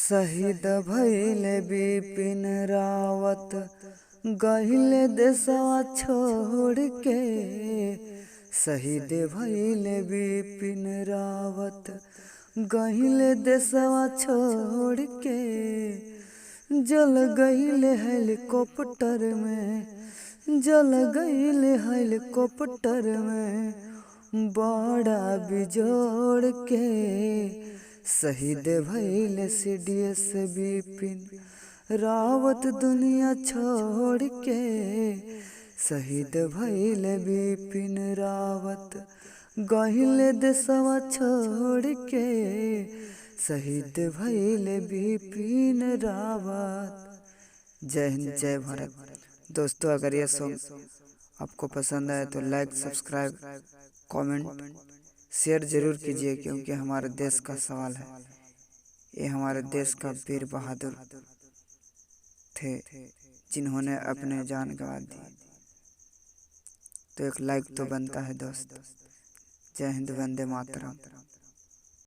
शहीद भइले बिपिन रावत गइले देशवा छोड़ के। शहीद भइले बिपिन रावत गइले देशवा छोड़ के। जल गइले हेलीकॉप्टर में, जल गइले हेलीकॉप्टर में बड़ा बिजोड़ के। शहीद भइले CDS बिपिन रावत दुनिया छोड़ के। शहीद भइले बिपिन रावत गइले देशवा छोड़ के। शहीद भइले बिपिन रावत। जय हिंद, जय भारत। दोस्तों, अगर ये सॉन्ग आपको पसंद आए तो लाइक, सब्सक्राइब, कमेंट, शेयर जरूर कीजिए, क्योंकि हमारे देश का सवाल है। ये हमारे देश का वीर बहादुर थे जिन्होंने अपने जान गंवा दी। तो एक लाइक तो बनता है दोस्त। जय हिंद, वंदे मातरम।